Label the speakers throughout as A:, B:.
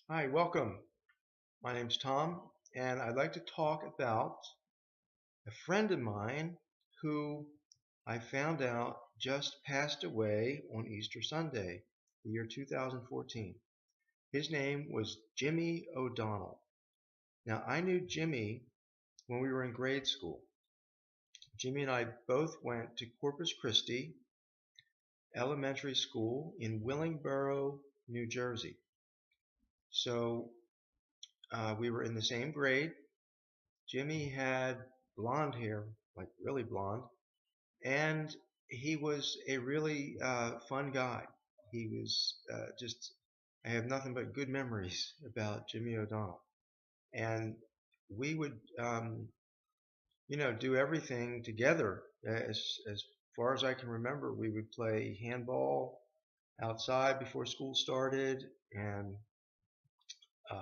A: Hi, welcome. My name's Tom, and I'd like to talk about a friend of mine who I found out just passed away on Easter Sunday, the year 2014. His name was Jimmy O'Donnell. Now, I knew Jimmy when we were in grade school. Jimmy and I both went to Corpus Christi Elementary School in Willingboro, New Jersey. So we were in the same grade. Jimmy had blonde hair, like really blonde, and he was a really fun guy. He was I have nothing but good memories about Jimmy O'Donnell. And we would, do everything together. As far as I can remember, we would play handball outside before school started, and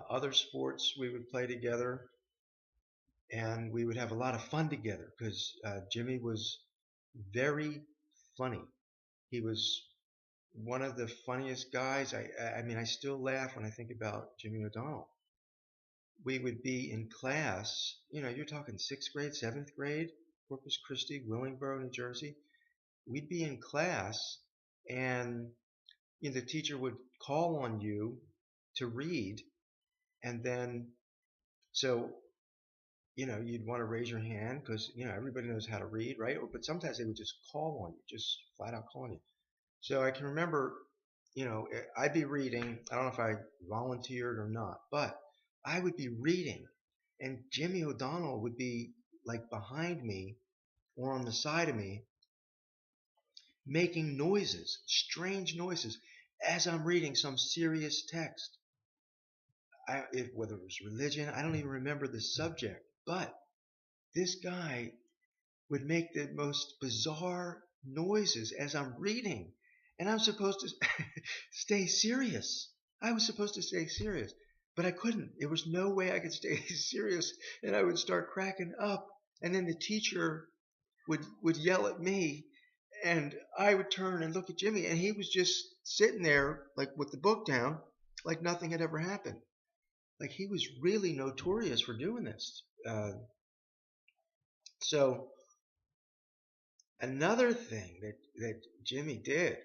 A: other sports we would play together. And we would have a lot of fun together because Jimmy was very funny. He was one of the funniest guys. I mean, I still laugh when I think about Jimmy O'Donnell. We would be in class, you're talking sixth grade, seventh grade, Corpus Christi, Willingboro, New Jersey. We'd be in class, and the teacher would call on you to read, and then so you'd want to raise your hand because, everybody knows how to read, right? But sometimes they would just call on you, just flat out calling you. So I can remember, I'd be reading. I don't know if I volunteered or not, but I would be reading, and Jimmy O'Donnell would be like behind me or on the side of me, making noises, strange noises, as I'm reading some serious text. Whether it was religion, I don't even remember the subject, but this guy would make the most bizarre noises as I'm reading. And I'm supposed to stay serious. I was supposed to stay serious, but I couldn't. There was no way I could stay serious. And I would start cracking up. And then the teacher would yell at me. And I would turn and look at Jimmy. And he was just sitting there, like with the book down, like nothing had ever happened. Like he was really notorious for doing this. So another thing that Jimmy did,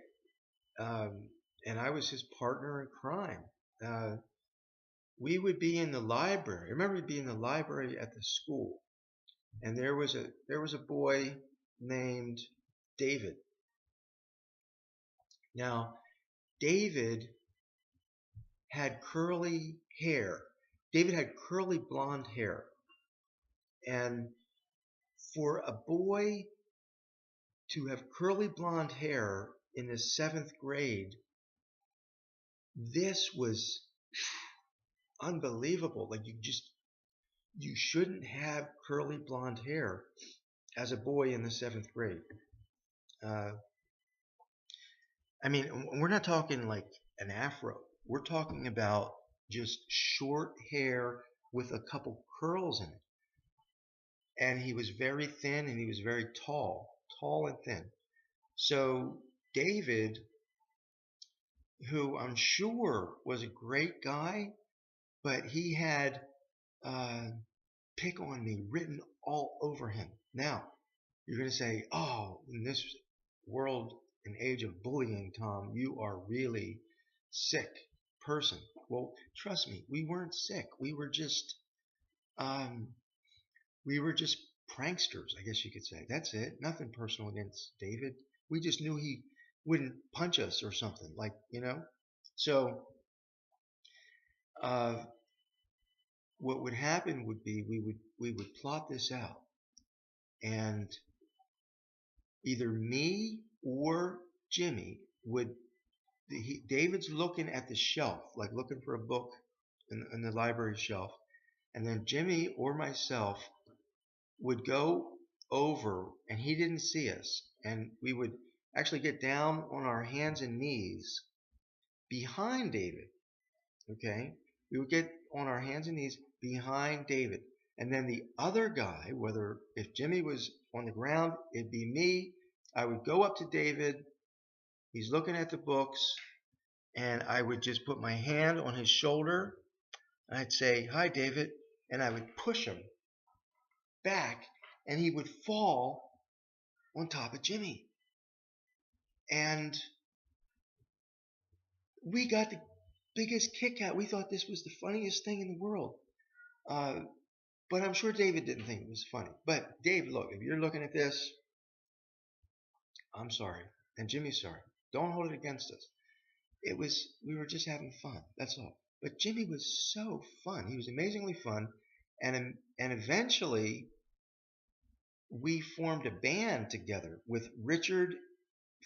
A: um, and I was his partner in crime. Uh, we would be in the library. I remember we'd be in the library at the school, and there was a boy named David. Now, David had curly hair. David had curly blonde hair, and for a boy to have curly blonde hair in the seventh grade, this was unbelievable. Like you shouldn't have curly blonde hair as a boy in the seventh grade. Uh, I mean, we're not talking like an afro. We're talking about just short hair with a couple curls in it. And he was very thin and he was very tall and thin. So David, who I'm sure was a great guy, but he had uh, pick on me written all over him. Now, you're going to say, oh, in this world and age of bullying, Tom, you are really sick person. Well, trust me, we weren't sick. Um, we were just pranksters, I guess you could say. That's it. Nothing personal against David. We just knew he wouldn't punch us or something, like. So, uh, what would happen would be we would plot this out, and either me or Jimmy would. David's looking at the shelf, like looking for a book in the library shelf, and then Jimmy or myself would go over, and he didn't see us, and we would actually get down on our hands and knees behind David. Okay, we would get on our hands and knees behind David, and then the other guy, whether if Jimmy was on the ground, it'd be me. I would go up to David. He's looking at the books, and I would just put my hand on his shoulder, I'd say, "Hi, David," and I would push him back, and he would fall on top of Jimmy. And we got the biggest kick out. We thought this was the funniest thing in the world. Uh, but I'm sure David didn't think it was funny. But Dave, look, if you're looking at this, I'm sorry, and Jimmy's sorry. Don't hold it against us. We were just having fun. That's all. But Jimmy was so fun. He was amazingly fun, and eventually we formed a band together with Richard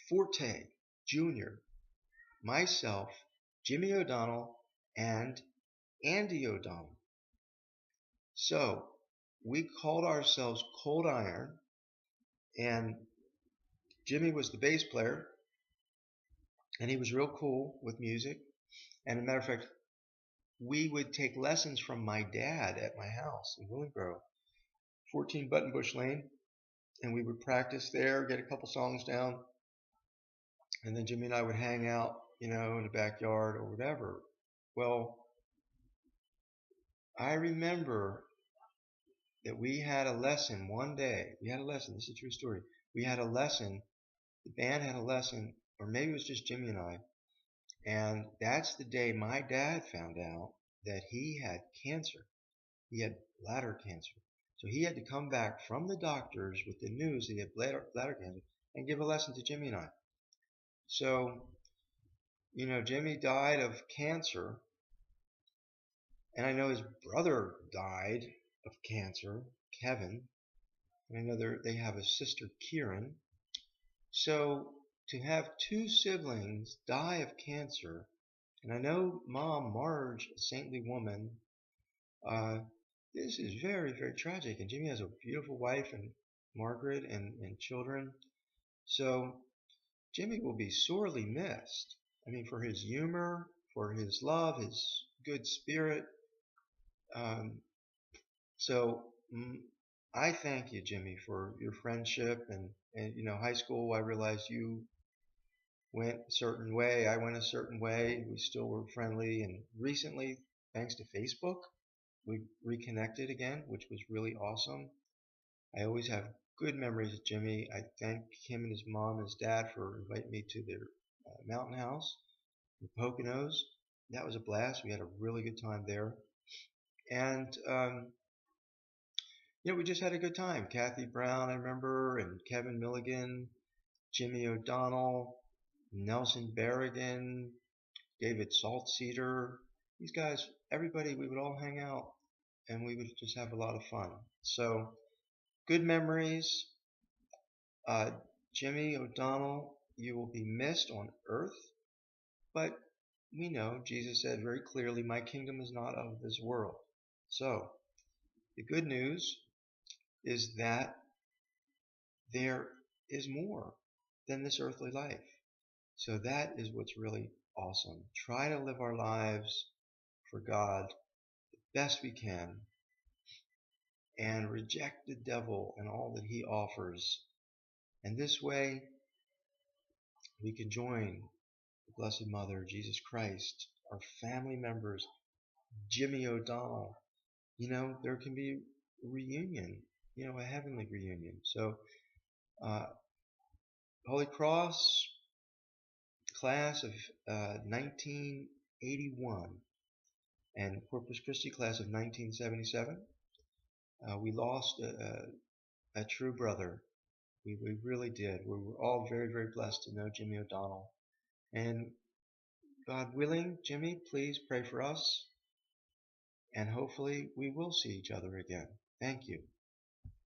A: Forte Jr., myself, Jimmy O'Donnell, and Andy O'Donnell. So we called ourselves Cold Iron, and Jimmy was the bass player, and he was real cool with music. And as a matter of fact, we would take lessons from my dad at my house in Willingboro, 14 Buttonbush Lane, and we would practice there, get a couple songs down, and then Jimmy and I would hang out, in the backyard or whatever. Well, I remember that we had a lesson one day. We had a lesson. This is a true story. We had a lesson. The band had a lesson, or maybe it was just Jimmy and I. And that's the day my dad found out that he had cancer. He had bladder cancer. So he had to come back from the doctors with the news that he had bladder cancer and give a lesson to Jimmy and I. So, Jimmy died of cancer. And I know his brother died of cancer, Kevin. And I know they have a sister, Kieran. So to have two siblings die of cancer, and I know Mom, Marge, a saintly woman, this is very, very tragic. And Jimmy has a beautiful wife and Margaret and children. So Jimmy will be sorely missed. I mean, for his humor, for his love, his good spirit. So I thank you, Jimmy, for your friendship and high school. I realized you went a certain way. I went a certain way. We still were friendly, and recently, thanks to Facebook, we reconnected again, which was really awesome. I always have good memories of Jimmy. I thank him and his mom and his dad for inviting me to their mountain house in Poconos. That was a blast. We had a really good time there, and we just had a good time. Kathy Brown, I remember, and Kevin Milligan, Jimmy O'Donnell, Nelson Berrigan, David Saltcedar. These guys, everybody, we would all hang out and we would just have a lot of fun. So, good memories. Jimmy O'Donnell, you will be missed on earth, but we know Jesus said very clearly, "My kingdom is not of this world." So, the good news is that there is more than this earthly life. So that is what's really awesome. Try to live our lives for God the best we can and reject the devil and all that he offers. And this way we can join the Blessed Mother, Jesus Christ, our family members, Jimmy O'Donnell. There can be a reunion, a heavenly reunion. So Holy Cross class of 1981 and Corpus Christi class of 1977. We lost a true brother. We really did. We were all very, very blessed to know Jimmy O'Donnell. And God willing, Jimmy, please pray for us. And hopefully we will see each other again. Thank you.